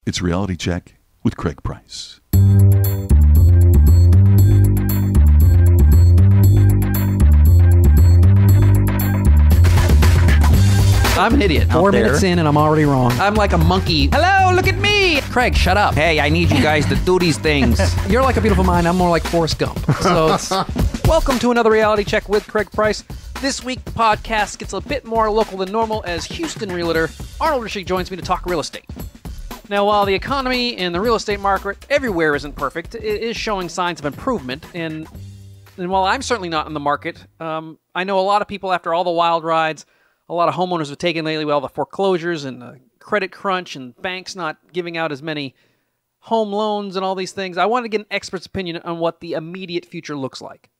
It's Reality Check with Craig Price. I'm an idiot. 4 minutes in and I'm already wrong. I'm like a monkey. Hello, look at me. Craig, shut up. Hey, I need you guys to do these things. You're like a beautiful mind. I'm more like Forrest Gump. So Welcome to another Reality Check with Craig Price. This week, the podcast gets a bit more local than normal as Houston realtor Arnold Richie joins me to talk real estate. Now, while the economy and the real estate market everywhere isn't perfect, it is showing signs of improvement. And while I'm certainly not in the market, I know a lot of people after all the wild rides, a lot of homeowners have taken lately with all the foreclosures and the credit crunch and banks not giving out as many home loans and all these things. I want to get an expert's opinion on what the immediate future looks like.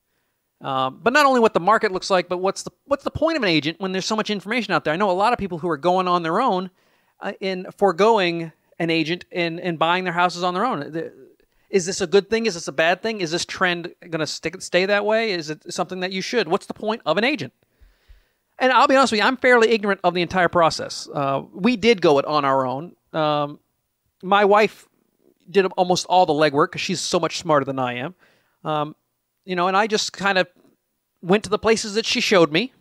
But not only what the market looks like, but what's the point of an agent when there's so much information out there? I know a lot of people who are going on their own in foregoing an agent and buying their houses on their own. Is this a good thing? Is this a bad thing? Is this trend going to stay that way? Is it something that you should? What's the point of an agent? And I'll be honest with you, I'm fairly ignorant of the entire process. We did go it on our own. My wife did almost all the legwork because she's so much smarter than I am. And I just kind of went to the places that she showed me.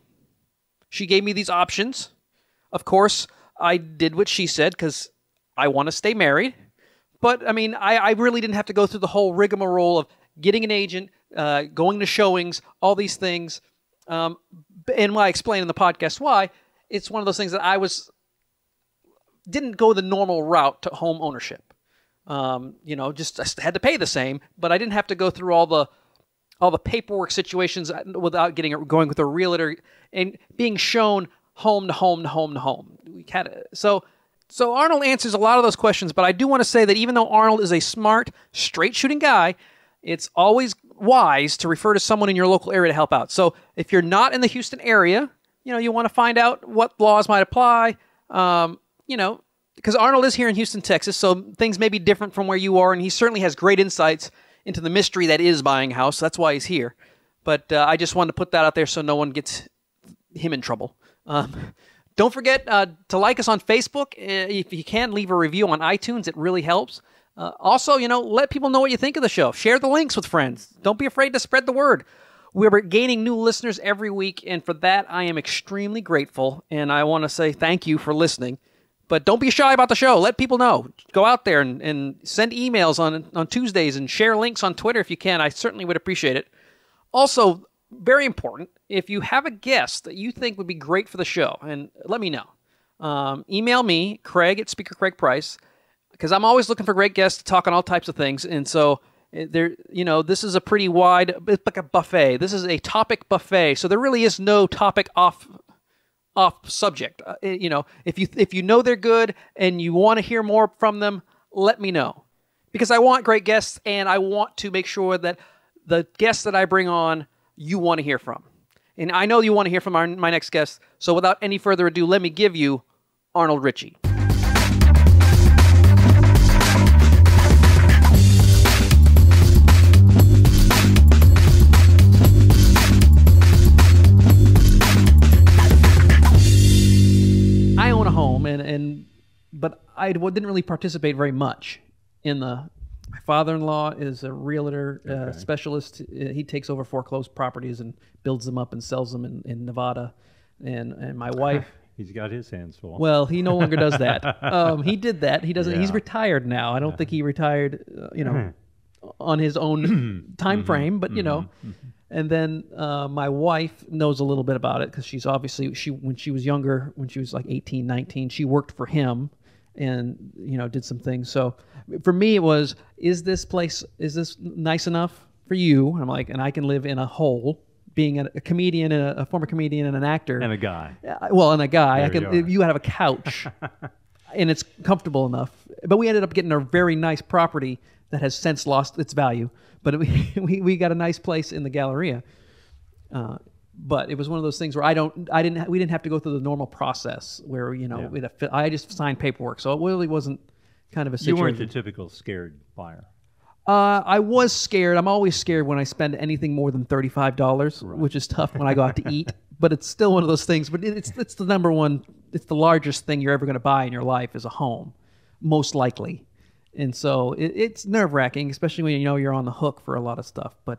She gave me these options. Of course, I did what she said because I want to stay married. But, I mean, I really didn't have to go through the whole rigmarole of getting an agent, going to showings, all these things. And when I explain in the podcast why, it's one of those things that didn't go the normal route to home ownership. Just I had to pay the same, but I didn't have to go through all the paperwork situations without going with a realtor and being shown home to home to home to home. So Arnold answers a lot of those questions, but I do want to say that even though Arnold is a smart, straight-shooting guy, it's always wise to refer to someone in your local area to help out. So if you're not in the Houston area, you want to find out what laws might apply, because Arnold is here in Houston, Texas, so things may be different from where you are, and he certainly has great insights into the mystery that is buying a house. So that's why he's here. But I just wanted to put that out there so no one gets him in trouble. Don't forget to like us on Facebook. If you can, leave a review on iTunes. It really helps. Also, let people know what you think of the show. Share the links with friends. Don't be afraid to spread the word. We're gaining new listeners every week, and for that, I am extremely grateful, and I want to say thank you for listening. But don't be shy about the show. Let people know. Go out there and send emails on Tuesdays and share links on Twitter if you can. I certainly would appreciate it. Also, very important, if you have a guest that you think would be great for the show, and let me know. Email me, Craig at Speaker Craig Price, because I'm always looking for great guests to talk on all types of things. And so this is a pretty wide, it's like a buffet. This is a topic buffet. So there really is no topic off subject. If you know they're good and you want to hear more from them, let me know. Because I want great guests, and I want to make sure that the guests that I bring on, you want to hear from. And I know you want to hear from my next guest. So without any further ado, let me give you Arnold Richie. I own a home, but I didn't really participate very much in my father-in-law is a realtor specialist. He takes over foreclosed properties and builds them up and sells them in Nevada. And my wife... He's got his hands full. Well, he no longer does that. He did that. He doesn't. Yeah. He's retired now. I don't think he retired, on his own time frame. But and then my wife knows a little bit about it because she's obviously when she was younger, when she was like 18, 19, she worked for him and did some things. So for me, it was, is this nice enough for you? And I'm like, and I can live in a hole. Being a comedian and a former comedian and an actor. And a guy. And a guy. You have a couch. And it's comfortable enough. But we ended up getting a very nice property that has since lost its value. But we got a nice place in the Galleria. But it was one of those things where we didn't have to go through the normal process where, I just signed paperwork. So it really wasn't kind of a situation. You weren't the typical scared buyer. I was scared. I'm always scared when I spend anything more than $35, which is tough when I go out to eat. But it's still one of those things. But it's the number one. It's the largest thing you're ever going to buy in your life is a home, most likely. And so it's nerve-wracking, especially when you know you're on the hook for a lot of stuff. But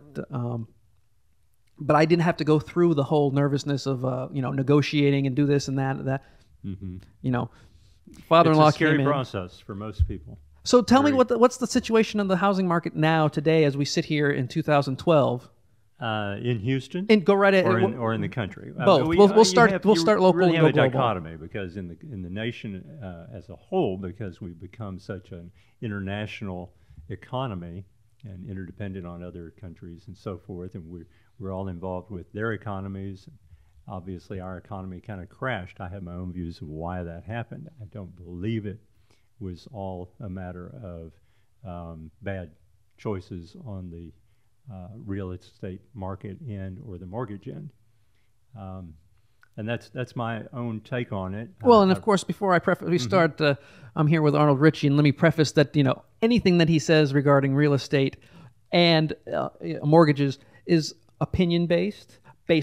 I didn't have to go through the whole nervousness of negotiating and do this and that. You know, father-in-law It's a scary came in. process for most people. So tell me what's the situation of the housing market now today as we sit here in 2012? In Houston, And go right ahead. or in the country. Both. We'll start local really and have go a global. dichotomy because in the nation as a whole, because we've become such an international economy and interdependent on other countries and so forth, and we're all involved with their economies. Obviously, our economy kind of crashed. I have my own views of why that happened. I don't believe it was all a matter of bad choices on the real estate market end or the mortgage end. And that's my own take on it. Well, and of course, before we start, I'm here with Arnold Richie, and let me preface that anything that he says regarding real estate and mortgages is opinion based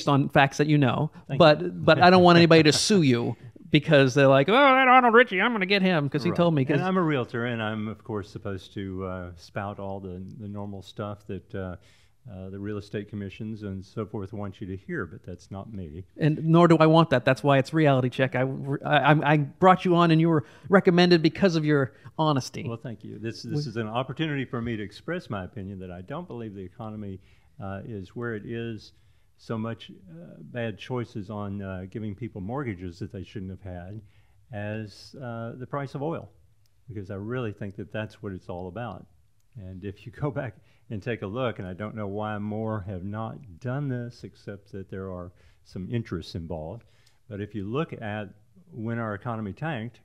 on facts that you know. But I don't want anybody to sue you because they're like, oh, that Arnold Richie, I'm going to get him because he told me. And I'm a realtor, and I'm of course supposed to spout all the normal stuff that the real estate commissions and so forth want you to hear, but that's not me. And nor do I want that. That's why it's Reality Check. I brought you on, and you were recommended because of your honesty. Well, thank you. This is an opportunity for me to express my opinion that I don't believe the economy is where it is. So much bad choices on giving people mortgages that they shouldn't have had as the price of oil, because I really think that that's what it's all about. And if you go back and take a look, and I don't know why more have not done this except that there are some interests involved, but if you look at when our economy tanked,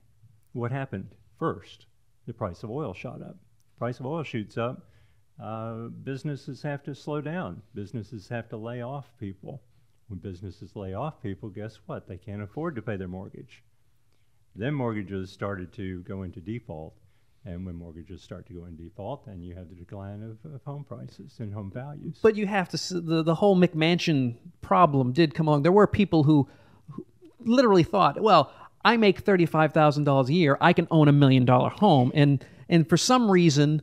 what happened first? The price of oil shot up. Price of oil shoots up. Businesses have to slow down. Businesses have to lay off people. When businesses lay off people, guess what? They can't afford to pay their mortgage. Then mortgages started to go into default. And when mortgages start to go in default, then you have the decline of home prices and home values. But you have to, the whole McMansion problem did come along. There were people who literally thought, well, I make $35,000 a year. I can own $1 million home. And for some reason,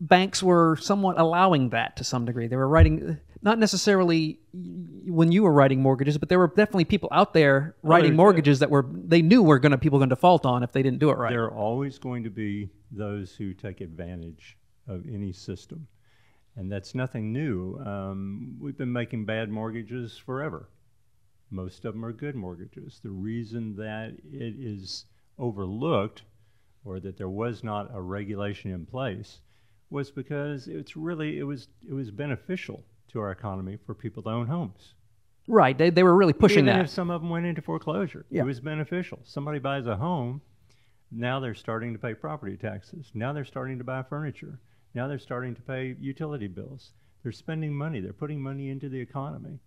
banks were somewhat allowing that to some degree. They were writing, not necessarily when you were writing mortgages, but there were definitely people out there writing mortgages that they knew people going to default on if they didn't do it right. There are always going to be those who take advantage of any system, and that's nothing new. We've been making bad mortgages forever. Most of them are good mortgages. The reason that it is overlooked, or that there was not a regulation in place, was because it was beneficial to our economy for people to own homes. Right, they were really pushing Even that. if some of them went into foreclosure, Yeah. It was beneficial. Somebody buys a home, now they're starting to pay property taxes. Now they're starting to buy furniture. Now they're starting to pay utility bills. They're spending money. They're putting money into the economy.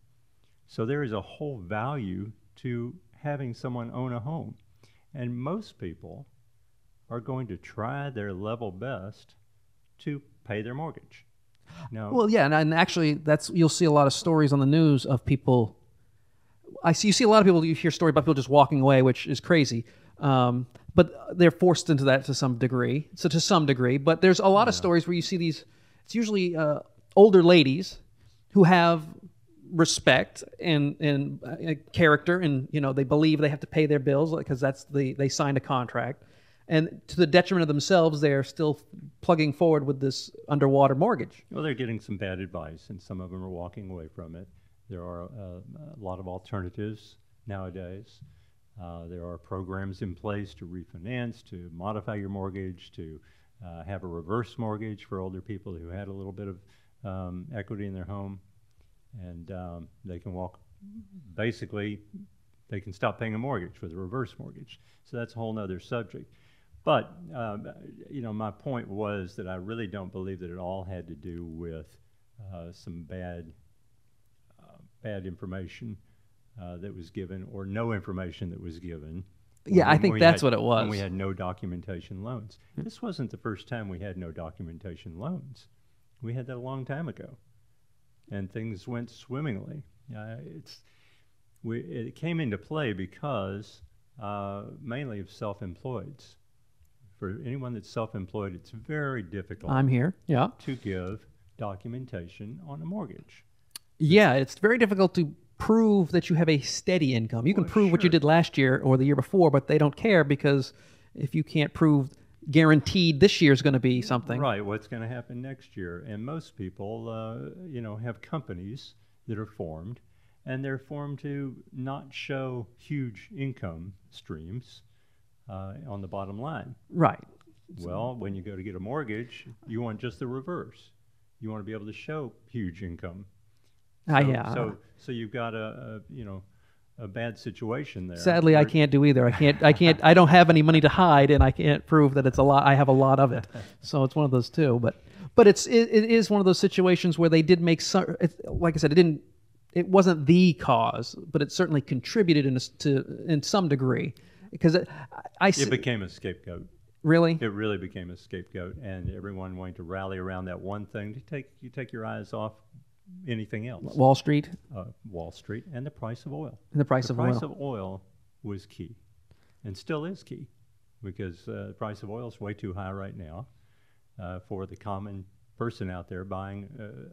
So there is a whole value to having someone own a home. And most people are going to try their level best to pay their mortgage. No. Well, yeah, and actually, you'll see a lot of stories on the news of people. You see a lot of people. You hear stories about people just walking away, which is crazy. But they're forced into that to some degree. But there's a lot of stories where you see these. It's usually older ladies who have respect and character, and they believe they have to pay their bills because they signed a contract. And to the detriment of themselves, they're still plugging forward with this underwater mortgage. Well, they're getting some bad advice, and some of them are walking away from it. There are a lot of alternatives nowadays. There are programs in place to refinance, to modify your mortgage, to have a reverse mortgage for older people who had a little bit of equity in their home. And they can basically, they can stop paying a mortgage with a reverse mortgage. So that's a whole other subject. But, my point was that I really don't believe that it all had to do with some bad information that was given, or no information that was given. Yeah, I think that's what it was. When we had no documentation loans. This wasn't the first time we had no documentation loans. We had that a long time ago, and things went swimmingly. It came into play because mainly of self-employeds. for anyone that's self-employed, it's very difficult I'm here. Yeah. to give documentation on a mortgage. Yeah, it's very difficult to prove that you have a steady income. You can Well, prove what you sure. did last year or the year before, but they don't care because if you can't prove guaranteed this year is going to be something. Right, what's going to happen next year? And most people, have companies that are formed, and they're formed to not show huge income streams on the bottom line. Right. Well, when you go to get a mortgage, you want just the reverse. You want to be able to show huge income. So you've got a bad situation there. Sadly, I can't do either. I don't have any money to hide, and I can't prove that it's a lot. I have a lot of it, so it's one of those two. But it is one of those situations where they did make some. Like I said, it wasn't the cause, but it certainly contributed in some degree, because It became a scapegoat. really. It really became a scapegoat, and everyone wanted to rally around that one thing. You take your eyes off anything else. Wall Street Wall Street and the price of oil. and the price The of price oil. of oil was key, and still is key, because the price of oil is way too high right now for the common person out there buying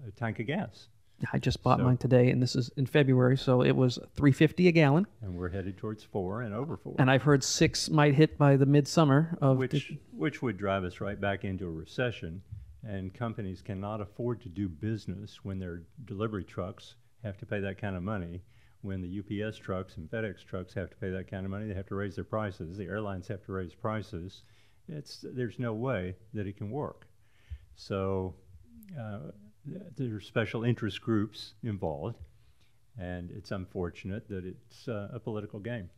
a tank of gas. I just bought So- mine today, and this is in February, so it was $3.50 a gallon. And we're headed towards 4 and over 4. And I've heard 6 might hit by the midsummer of which would drive us right back into a recession, and companies cannot afford to do business when their delivery trucks have to pay that kind of money. When the UPS trucks and FedEx trucks have to pay that kind of money, they have to raise their prices. The airlines have to raise prices. There's no way that it can work. So there are special interest groups involved, and it's unfortunate that it's a political game.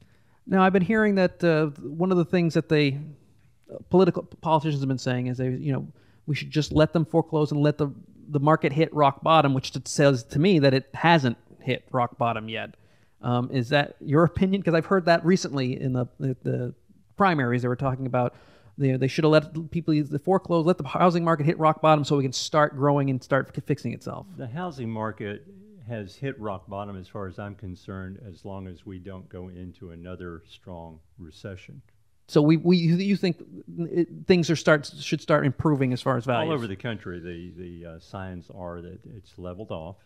Now, I've been hearing that one of the things that politicians have been saying is we should just let them foreclose and let the market hit rock bottom, which says to me that it hasn't hit rock bottom yet. Is that your opinion? Because I've heard that recently in the primaries. They were talking about they should have let people foreclose, let the housing market hit rock bottom so we can start growing and start fixing itself. The housing market has hit rock bottom as far as I'm concerned, as long as we don't go into another strong recession. So you think things should start improving as far as values? All over the country, the signs are that it's leveled off.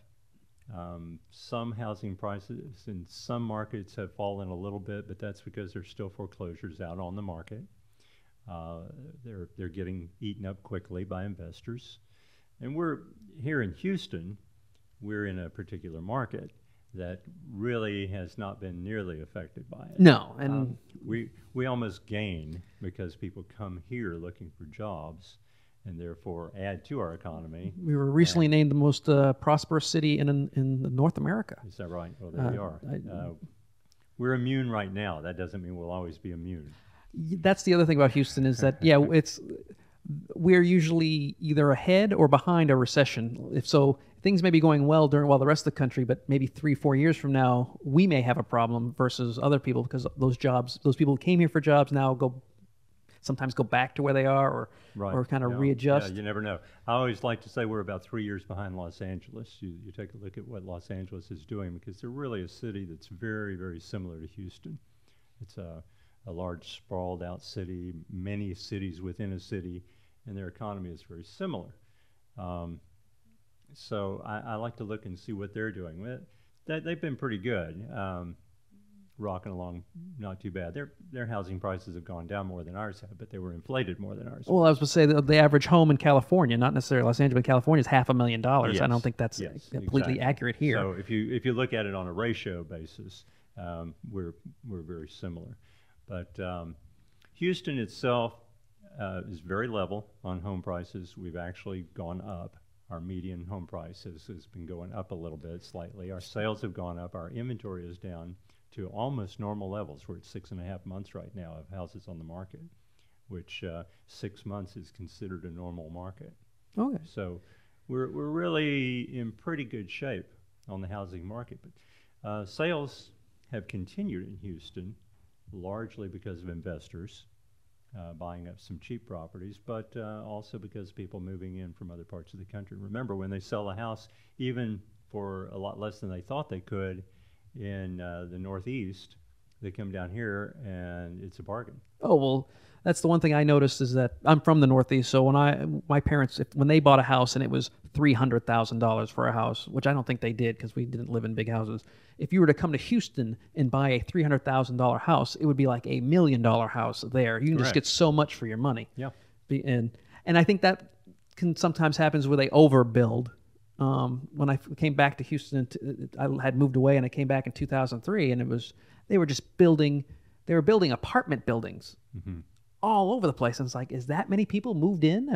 Some housing prices in some markets have fallen a little bit, but that's because there's still foreclosures out on the market. They're getting eaten up quickly by investors. And we're here in Houston, we're in a particular market that really has not been nearly affected by it. No, and we almost gain because people come here looking for jobs and therefore add to our economy. we were recently named the most prosperous city in North America. Is that right? Well, there we are. We're immune right now. That doesn't mean we'll always be immune. That's the other thing about Houston is that we're usually either ahead or behind a recession. If so, things may be going well while the rest of the country, but maybe 3-4 years from now, we may have a problem versus other people, because those people who came here for jobs now sometimes go back to where they are or kind of readjust. Yeah, you never know. I always like to say we're about 3 years behind Los Angeles. You take a look at what Los Angeles is doing, because they're really a city that's very, very similar to Houston. It's a large, sprawled out city, many cities within a city, and their economy is very similar. So I like to look and see what they're doing. They've been pretty good, rocking along not too bad. Their housing prices have gone down more than ours have, but they were inflated more than ours. Well, I was going to say the average home in California, not necessarily Los Angeles, but California is $500,000. Yes. I don't think that's completely exactly. accurate here. So if you look at it on a ratio basis, we're very similar. But Houston itself is very level on home prices. We've actually gone up. Our median home price has been going up a little bit, slightly. Our sales have gone up. Our inventory is down to almost normal levels. We're at 6.5 months right now of houses on the market, which 6 months is considered a normal market. Okay. So we're really in pretty good shape on the housing market. But sales have continued in Houston, largely because of investors buying up some cheap properties, but also because people moving in from other parts of the country. Remember, when they sell a house, even for a lot less than they thought they could in the Northeast, They come down here, and it's a bargain. Oh, well, that's the one thing I noticed is that I'm from the Northeast. So my parents, when they bought a house and it was $300,000 for a house, which I don't think they did because we didn't live in big houses. If you were to come to Houston and buy a $300,000 house, it would be like $1 million house there. You can just Correct. get so much for your money. Yeah. And I think that can sometimes happens where they overbuild. When I came back to Houston, I had moved away and I came back in 2003, and they were just building apartment buildings all over the place. And it's like, is that many people moved in?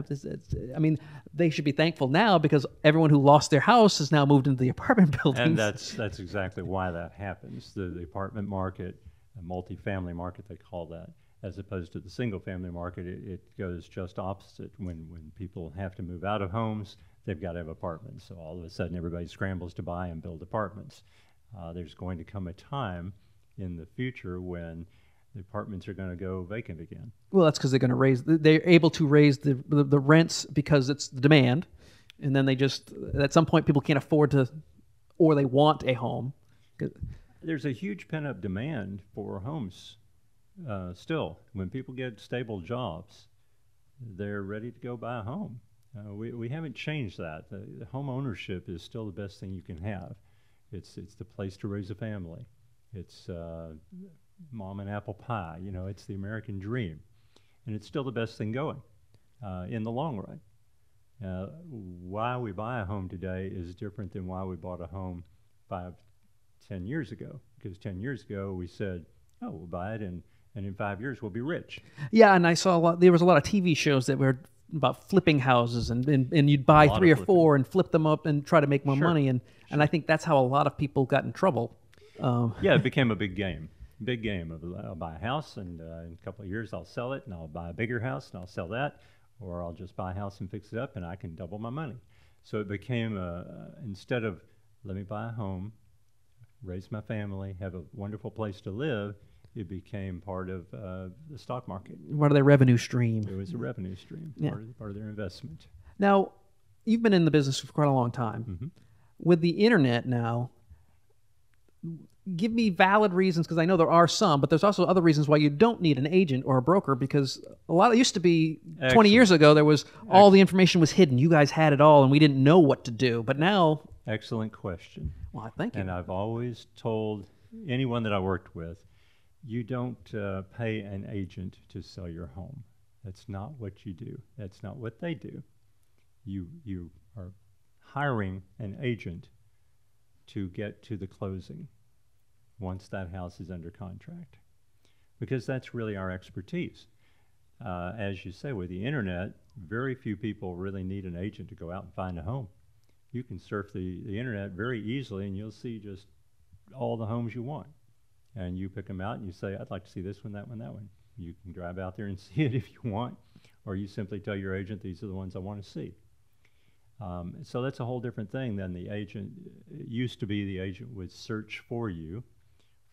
I mean, they should be thankful now because everyone who lost their house has now moved into the apartment buildings. And that's exactly why that happens. The apartment market, a multifamily market, they call that, as opposed to the single-family market, it goes just opposite. When people have to move out of homes, they've got to have apartments. So all of a sudden, everybody scrambles to buy and build apartments. There's going to come a time in the future when the apartments are going to go vacant again. Well, that's because they're able to raise the rents because it's the demand, and then at some point people can't afford to, or they want a home. There's a huge pent-up demand for homes still. When people get stable jobs, they're ready to go buy a home. We haven't changed that. The home ownership is still the best thing you can have. It's the place to raise a family. It's mom and apple pie. It's the American dream. And it's still the best thing going in the long run. Why we buy a home today is different than why we bought a home 5, 10 years ago. Because 10 years ago we said, oh, we'll buy it and in 5 years we'll be rich. Yeah, and I saw there was a lot of TV shows that were about flipping houses, and you'd buy 3 or 4 and flip them up and try to make more money. And I think that's how a lot of people got in trouble. Yeah, it became a big game. Big game of I'll buy a house, and in a couple of years I'll sell it, and I'll buy a bigger house, and I'll sell that, or I'll just buy a house and fix it up, and I can double my money. So it became instead of let me buy a home, raise my family, have a wonderful place to live, it became part of the stock market. Part of their revenue stream. It was a revenue stream, part of their investment. Now, you've been in the business for quite a long time. Mm-hmm. With the internet now, give me valid reasons, because I know there are some, but there's also other reasons why you don't need an agent or a broker, because it used to be 20 years ago, there was all the information was hidden. You guys had it all, and we didn't know what to do. But now... Excellent question. Well, thank you. And I've always told anyone that I worked with, you don't pay an agent to sell your home. That's not what you do. That's not what they do. You are hiring an agent to get to the closing once that house is under contract, because that's really our expertise. As you say, with the internet, very few people really need an agent to go out and find a home. You can surf the internet very easily, and you'll see just all the homes you want. And you pick them out, and you say, I'd like to see this one, that one, that one. You can drive out there and see it if you want, or you simply tell your agent, these are the ones I want to see. So that's a whole different thing than the agent. It used to be the agent would search for you,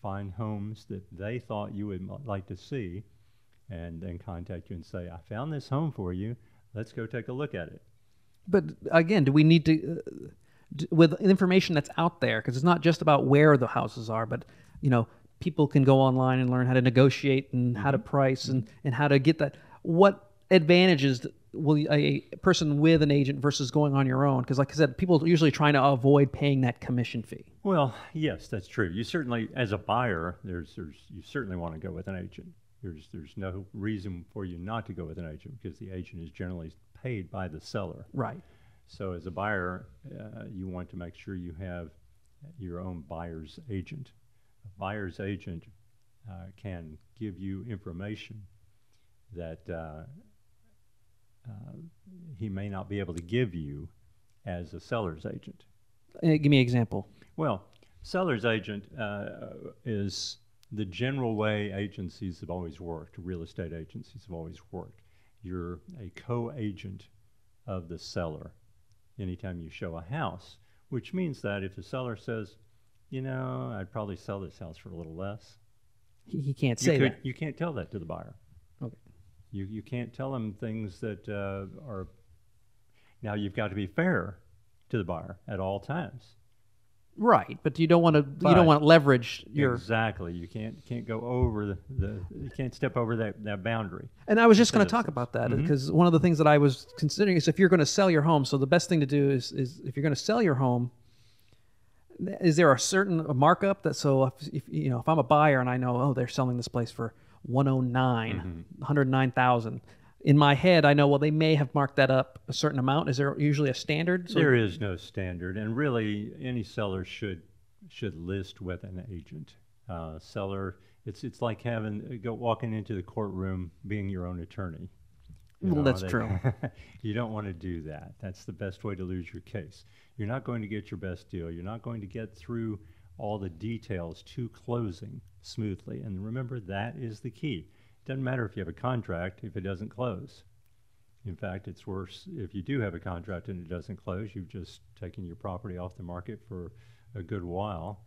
find homes that they thought you would like to see, and then contact you and say, I found this home for you. Let's go take a look at it. But again, do we need to, with information that's out there, because it's not just about where the houses are, but people can go online and learn how to negotiate and how to price and how to get that. What advantages will a person with an agent versus going on your own? Because like I said, people are usually trying to avoid paying that commission fee. Well, yes, that's true. You certainly, as a buyer, you certainly want to go with an agent. There's no reason for you not to go with an agent, because the agent is generally paid by the seller. Right. So as a buyer, you want to make sure you have your own buyer's agent. A buyer's agent can give you information that he may not be able to give you as a seller's agent. Give me an example. Well, seller's agent is the general way agencies have always worked, real estate agencies have always worked. You're a co-agent of the seller anytime you show a house, which means that if the seller says, I'd probably sell this house for a little less. He can't say that. You can't tell that to the buyer. Okay. You can't tell them things that are... Now, you've got to be fair to the buyer at all times. Right, but you don't want to leverage your. Exactly. You can't go over you can't step over that boundary. And I was just going to talk about that because one of the things that I was considering is if you're going to sell your home, so the best thing to do is if you're going to sell your home, is there a certain markup that if I'm a buyer and I know they're selling this place for 109,000. In my head, I know, well, they may have marked that up a certain amount. Is there usually a standard? There is no standard, and really, any seller should list with an agent. Seller, it's like walking into the courtroom, being your own attorney. Well, that's true. You don't want to do that. That's the best way to lose your case. You're not going to get your best deal. You're not going to get through all the details to closing smoothly. And remember, that is the key. Doesn't matter if you have a contract if it doesn't close. In fact, it's worse if you do have a contract and it doesn't close. You've just taken your property off the market for a good while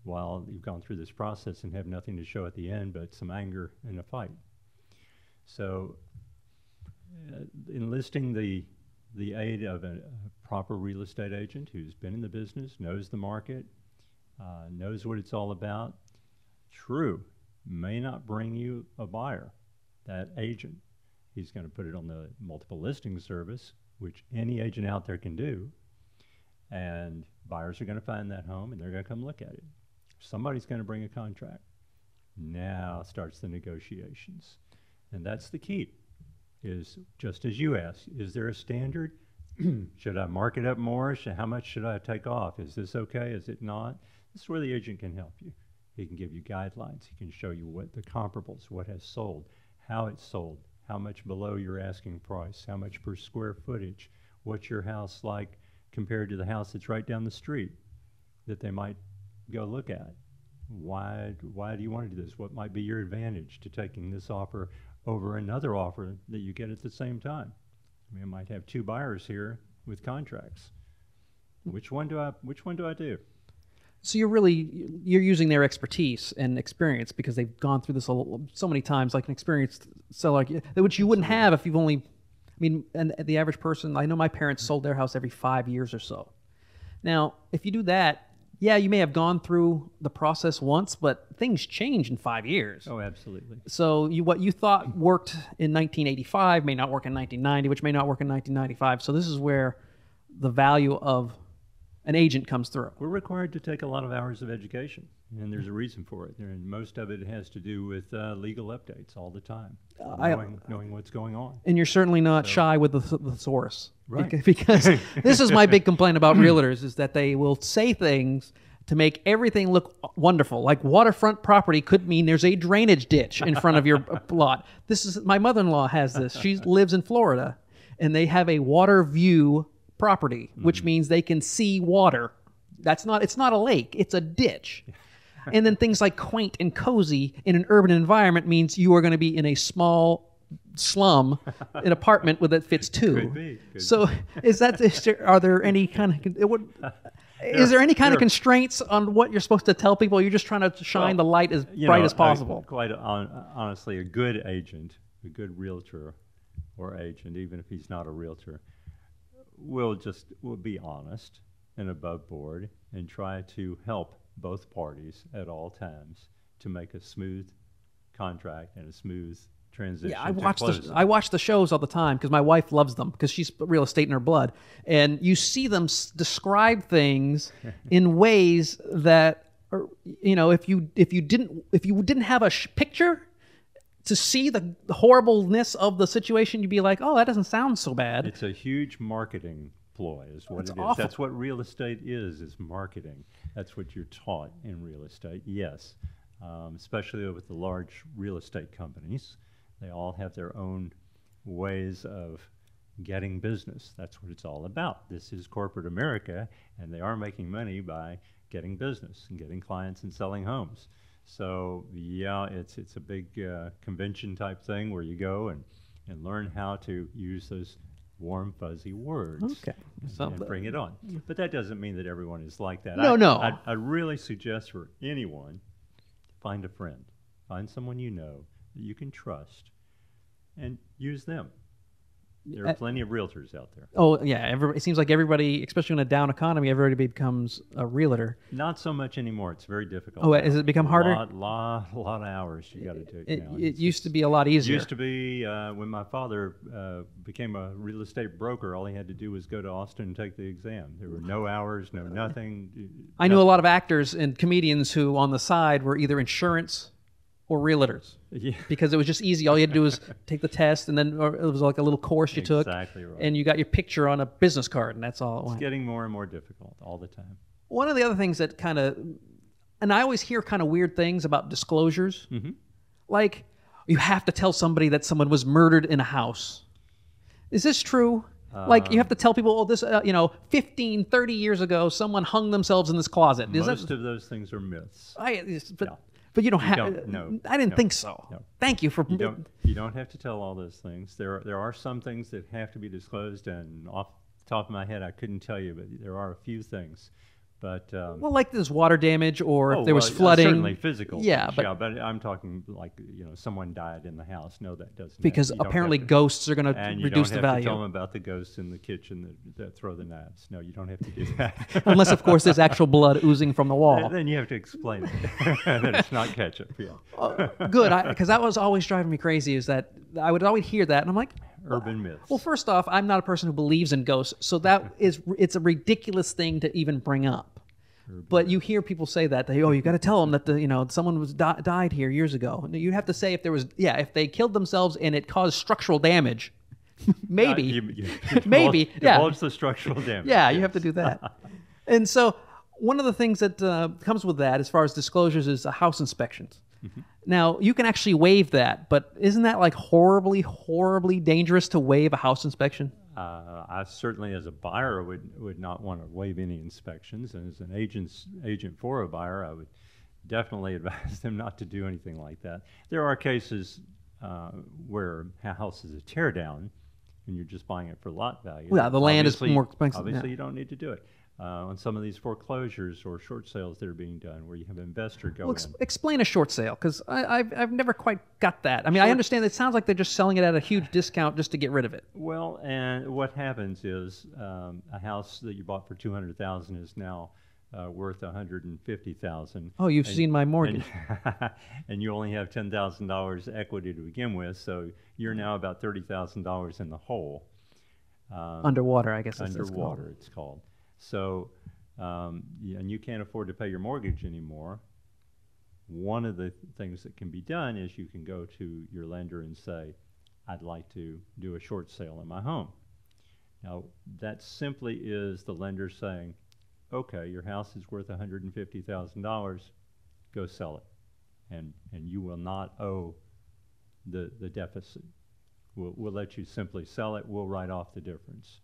you've gone through this process and have nothing to show at the end but some anger and a fight. So enlisting the aid of a proper real estate agent who's been in the business, knows the market, knows what it's all about, may not bring you a buyer. That agent, he's going to put it on the multiple listing service, which any agent out there can do, and buyers are going to find that home and they're going to come look at it. Somebody's going to bring a contract. Now starts the negotiations, and that's the key. Is just as you asked, is there a standard? Should I mark it up more? How much should I take off? Is this okay? Is it not? This is where the agent can help you. He can give you guidelines. He can show you what the comparables, what has sold, how it's sold, how much below your asking price, how much per square footage, what's your house like compared to the house that's right down the street that they might go look at. Why do you want to do this? What might be your advantage to taking this offer over another offer that you get at the same time? I mean, I might have two buyers here with contracts. Which one do I do? So you're using their expertise and experience because they've gone through this so many times, like an experienced seller, which you wouldn't have if you've only. And the average person, I know my parents sold their house every 5 years or so. Now, if you do that, yeah, you may have gone through the process once, but things change in 5 years. Oh, absolutely. So what you thought worked in 1985 may not work in 1990, which may not work in 1995. So this is where the value of an agent comes through. We're required to take a lot of hours of education, and there's a reason for it. And most of it has to do with legal updates all the time, knowing what's going on. And you're certainly not shy with the thesaurus. Right. Because this is my big complaint about realtors is that they will say things to make everything look wonderful. Like waterfront property could mean there's a drainage ditch in front of your lot. My mother-in-law has this. She lives in Florida, and they have a water view property, which means they can see water. It's not a lake, it's a ditch. And then things like quaint and cozy in an urban environment means you are going to be in a small slum, an apartment that fits two. Could be. So are there any kind of constraints on what you're supposed to tell people? You're just trying to shine the light as bright as possible. Honestly, a good agent, a good realtor or agent, even if he's not a realtor, will be honest and above board and try to help both parties at all times to make a smooth contract and a smooth transition. Yeah, I watch the shows all the time because my wife loves them because she's real estate in her blood, and you see them describe things in ways that are, if you didn't have a picture to see the horribleness of the situation, you'd be like, oh, that doesn't sound so bad. It's a huge marketing ploy is what it is. Awful. That's what real estate is marketing. That's what you're taught in real estate, yes. Especially with the large real estate companies. They all have their own ways of getting business. That's what it's all about. This is corporate America, and they are making money by getting business and getting clients and selling homes. So yeah, it's a big convention type thing where you go and learn how to use those warm, fuzzy words and bring it on. But that doesn't mean that everyone is like that. No. I really suggest for anyone, find a friend. Find someone you know that you can trust and use them. There are plenty of realtors out there. Oh yeah, it seems like everybody, especially in a down economy, everybody becomes a realtor. Not so much anymore. It's very difficult. Oh, now. has it become harder? A lot of hours you got to do. It used to be a lot easier. It used to be when my father became a real estate broker. All he had to do was go to Austin and take the exam. There were no hours, no nothing. I knew a lot of actors and comedians who, on the side, were either insurance or realtors. Yeah. Because it was just easy. All you had to do was take the test, and then or it was like a little course you took. Exactly right. And you got your picture on a business card, and that's all. It's getting more and more difficult all the time. One of the other things that kind of, and I always hear kind of weird things about disclosures. Mm-hmm. Like, you have to tell somebody that someone was murdered in a house. Is this true? Like, you have to tell people, oh, this, 15, 30 years ago, someone hung themselves in this closet. Most of those things are myths. But you don't have. No, I didn't think so. No. Thank you for. You don't have to tell all those things. There are some things that have to be disclosed, and off the top of my head, I couldn't tell you, but there are a few things. But well, like there's water damage, or if there was flooding. Certainly physical. Yeah, things, but but I'm talking like someone died in the house. No, that doesn't. Because apparently ghosts are going to reduce the value. And you don't have to tell them about the ghosts in the kitchen that throw the knives. No, you don't have to do that. Unless, of course, there's actual blood oozing from the wall. Then you have to explain it that it's not ketchup. Yeah. Good, because that was always driving me crazy. Is that I would always hear that, and I'm like, urban myths. Well, first off, I'm not a person who believes in ghosts, so it's a ridiculous thing to even bring up. But you hear people say that you got to tell them that someone was died here years ago. You have to say if they killed themselves and it caused structural damage, maybe maybe divulge the structural damage. Yeah, you have to do that. And so one of the things that comes with that, as far as disclosures, is house inspections. Mm-hmm. Now you can actually waive that, but isn't that like horribly, horribly dangerous to waive a house inspection? I certainly, as a buyer, would not want to waive any inspections, and as an agent for a buyer, I would definitely advise them not to do anything like that. There are cases where a house is a tear down, and you're just buying it for lot value. Yeah, the land is more expensive. Obviously, you don't need to do it. On some of these foreclosures or short sales that are being done, where you have an investor go in. Explain a short sale, because I've never quite got that. I mean, I understand it sounds like they're just selling it at a huge discount just to get rid of it. Well, and what happens is a house that you bought for $200,000 is now worth $150,000. Oh, you've seen my mortgage. And you only have $10,000 equity to begin with, so you're now about $30,000 in the hole. Underwater, I guess. Underwater, it's called. So, and you can't afford to pay your mortgage anymore. One of the things that can be done is you can go to your lender and say, I'd like to do a short sale in my home. Now, that simply is the lender saying, okay, your house is worth $150,000, go sell it. And you will not owe the deficit. We'll let you simply sell it. We'll write off the difference.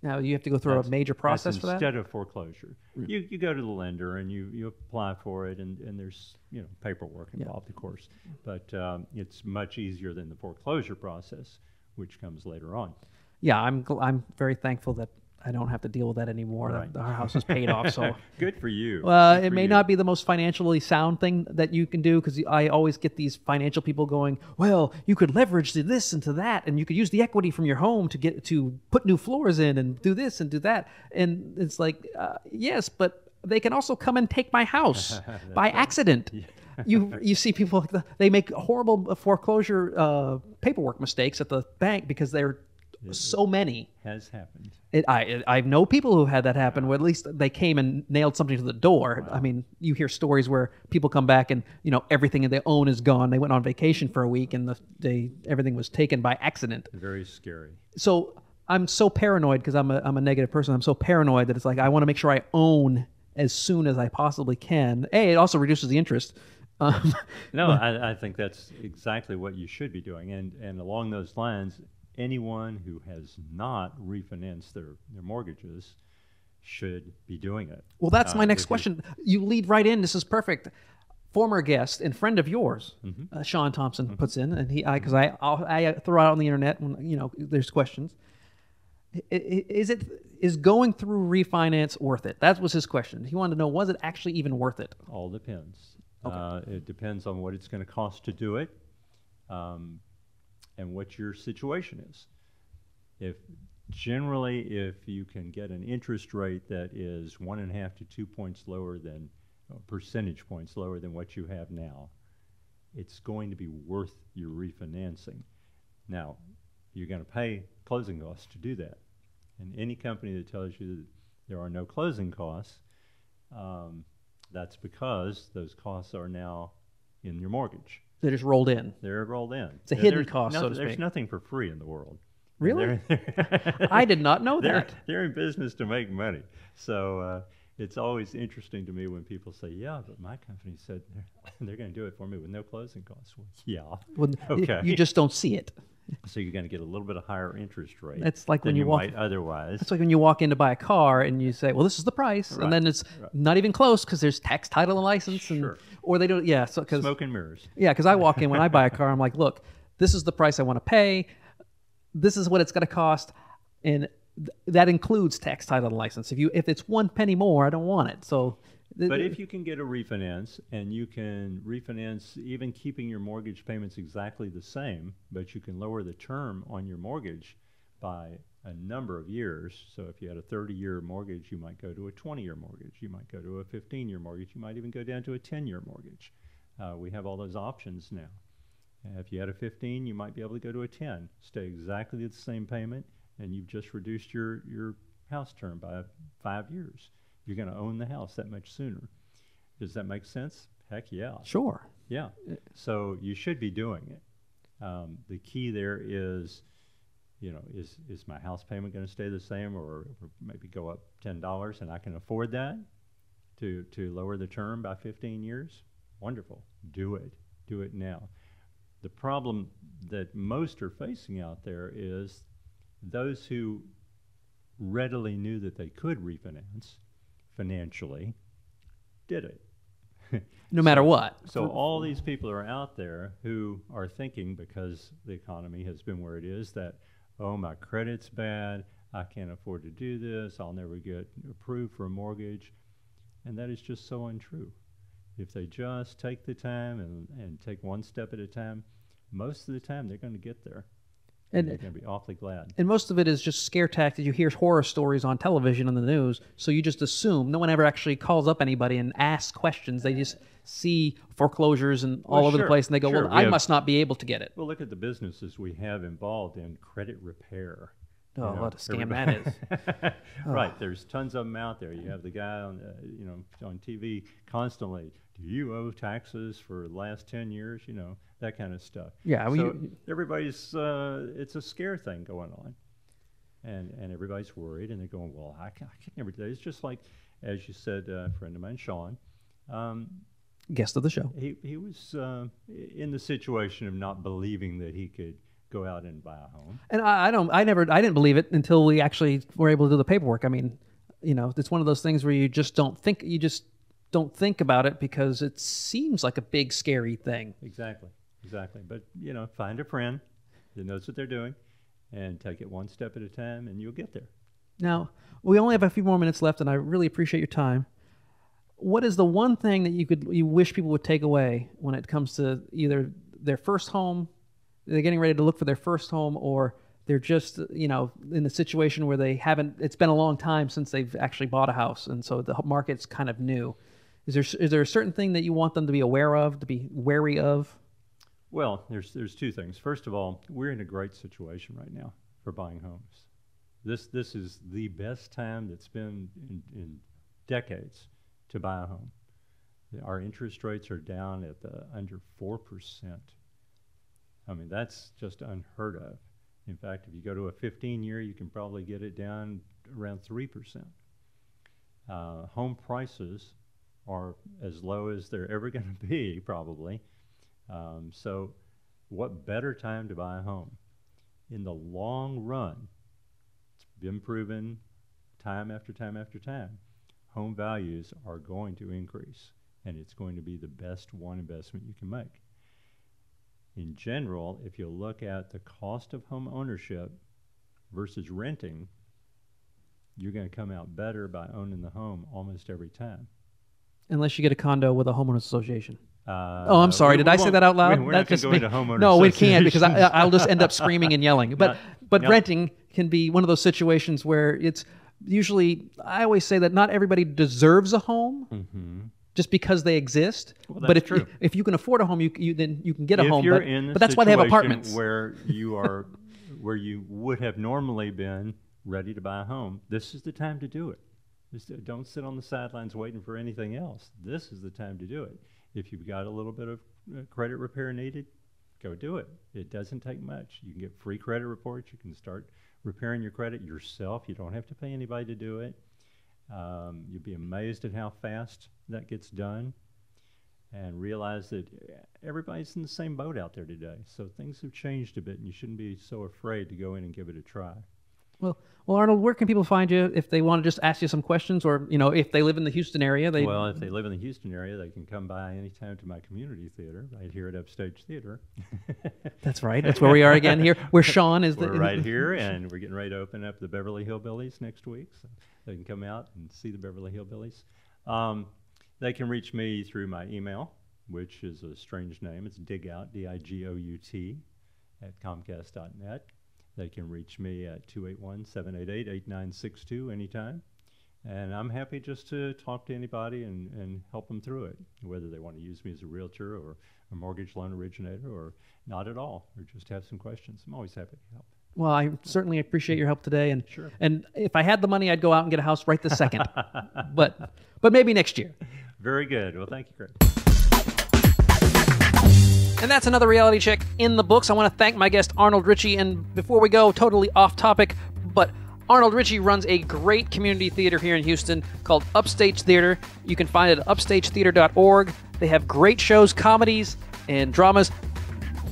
Now, you have to go through a major process for that? Instead of foreclosure. You go to the lender and you apply for it, and there's paperwork involved, of course. But it's much easier than the foreclosure process, which comes later on. Yeah, I'm very thankful that I don't have to deal with that anymore. Right. Our house is paid off. So good for you. It may not be the most financially sound thing that you can do, because I always get these financial people going, well, you could leverage this into that, and you could use the equity from your home to put new floors in and do this and do that. And it's like, yes, but they can also come and take my house by accident. Yeah. You see people, they make horrible foreclosure paperwork mistakes at the bank because they're so many. Has happened. I know people who had that happen, where at least they came and nailed something to the door. Wow. I mean, you hear stories where people come back and everything they own is gone. They went on vacation for a week and everything was taken by accident. Very scary. So I'm so paranoid, because I'm a negative person. I'm so paranoid that it's like I want to make sure I own as soon as I possibly can. It also reduces the interest. I think that's exactly what you should be doing. And along those lines, anyone who has not refinanced their mortgages should be doing it. Well, that's my next question. You lead right in. This is perfect. Former guest and friend of yours, Sean Thompson, puts in, and because I throw out on the internet when there's questions. Is going through refinance worth it? That was his question. He wanted to know, was it actually even worth it? All depends. Okay. It depends on what it's going to cost to do it. And what your situation is. If generally, if you can get an interest rate that is 1.5 to 2 points lower than, percentage points lower than what you have now, it's going to be worth your refinancing. Now, you're going to pay closing costs to do that. And any company that tells you that there are no closing costs, that's because those costs are now in your mortgage. They just rolled in. They're rolled in. It's a hidden cost, so to speak. There's nothing for free in the world. Really? I did not know that. They're in business to make money. So it's always interesting to me when people say, yeah, but my company said they're going to do it for me with no closing costs. Well, yeah. Well, okay. You just don't see it. So you're going to get a little bit of higher interest rate. It's like when than you walk. might otherwise. It's like when you walk in to buy a car and you say, "Well, this is the price," Right. and then it's not even close because there's tax, title, and license, and Sure. or they don't. Yeah, so because Smoke and mirrors. because I walk in when I buy a car, I'm like, "Look, this is the price I want to pay. This is what it's going to cost, and that includes tax, title, and license. If it's 1 penny more, I don't want it." So. But if you can get a refinance, and you can refinance even keeping your mortgage payments exactly the same, but you can lower the term on your mortgage by a number of years. So if you had a 30-year mortgage, you might go to a 20-year mortgage. You might go to a 15-year mortgage. You might even go down to a 10-year mortgage. We have all those options now. If you had a 15, you might be able to go to a 10. Stay exactly the same payment, and you've just reduced your house term by 5 years. You're going to own the house that much sooner. Does that make sense? Heck yeah. Sure. Yeah. So you should be doing it. The key there is, is my house payment going to stay the same, or maybe go up $10, and I can afford that to lower the term by 15 years? Wonderful. Do it. Do it now. The problem that most are facing out there is those who readily knew that they could refinance financially did it. No matter what. So all these people are out there who are thinking, because the economy has been where it is, that, oh, my credit's bad, I can't afford to do this, I'll never get approved for a mortgage. And that is just so untrue. If they just take the time and take one step at a time, most of the time they're going to get there. And they're going to be awfully glad. And most of it is just scare tactics. You hear horror stories on television and the news, so you just assume. No one ever actually calls up anybody and asks questions. They just see foreclosures and all over the place, and they go, well, I must not be able to get it. Well, look at the businesses we have involved in credit repair. Oh, what a scam that is. Right. There's tons of them out there. You have the guy on, on TV constantly, do you owe taxes for the last 10 years? That kind of stuff. Yeah. So everybody's, it's a scare thing going on. And everybody's worried, and they're going, well, I can never do that. It's just like, as you said, a friend of mine, Sean. Guest of the show. He was in the situation of not believing that he could go out and buy a home. And I didn't believe it until we actually were able to do the paperwork. I mean, it's one of those things where you just don't think about it because it seems like a big, scary thing. Exactly. But, find a friend that knows what they're doing and take it one step at a time, and you'll get there. Now, we only have a few more minutes left, and I really appreciate your time. What is the one thing that you wish people would take away when it comes to either their first home, they're getting ready to look for their first home, or they're just, in a situation where it's been a long time since they've actually bought a house, and so the market's kind of new. Is there a certain thing that you want them to be aware of, to be wary of? Well, there's two things. First of all, we're in a great situation right now for buying homes. This is the best time that's been in decades to buy a home. Our interest rates are down at under 4%. I mean, that's just unheard of. In fact, if you go to a 15-year, you can probably get it down around 3%. Home prices are as low as they're ever going to be, probably. So what better time to buy a home? In the long run, it's been proven time after time after time, home values are going to increase, and it's going to be the best one investment you can make. In general, if you look at the cost of home ownership versus renting, you're going to come out better by owning the home almost every time. Unless you get a condo with a homeowners association. I'm sorry. Did I say that out loud? We're not going to go into homeowners. No, we can't because I'll just end up screaming and yelling. But renting can be one of those situations where it's usually, I always say that not everybody deserves a home just because they exist. Well, but that's true. if you can afford a home, then you can get a If home. you're in the but that's why they have situation apartments. where you are, where you would have normally been ready to buy a home, this is the time to do it. Don't sit on the sidelines waiting for anything else. This is the time to do it. If you've got a little bit of credit repair needed, go do it. It doesn't take much. You can get free credit reports. You can start repairing your credit yourself. You don't have to pay anybody to do it. You'll be amazed at how fast that gets done, and realize that everybody's in the same boat out there today. So things have changed a bit, and you shouldn't be so afraid to go in and give it a try. Well, Arnold, where can people find you if they want to just ask you some questions, or if they live in the Houston area? Well, if they live in the Houston area, they can come by anytime to my community theater right here at Upstage Theater. That's right. That's where we are again here, where Sean is. We're right here, and we're getting ready to open up the Beverly Hillbillies next week, so they can come out and see the Beverly Hillbillies. They can reach me through my email, which is a strange name. It's digout, D-I-G-O-U-T, at Comcast.net. They can reach me at 281-788-8962 anytime. And I'm happy just to talk to anybody and help them through it, whether they want to use me as a realtor or a mortgage loan originator or not at all, or just have some questions. I'm always happy to help. Well, I certainly appreciate your help today. And Sure. And if I had the money, I'd go out and get a house right this second. but maybe next year. Very good. Well, thank you, Craig. And that's another reality check in the books. I want to thank my guest, Arnold Richie. And before we go, totally off topic, but Arnold Richie runs a great community theater here in Houston called Upstage Theater. You can find it at upstagetheater.org. They have great shows, comedies, and dramas.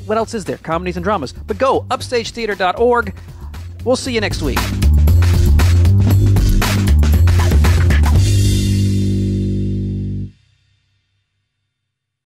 What else is there? Comedies and dramas. But go, upstagetheater.org. We'll see you next week.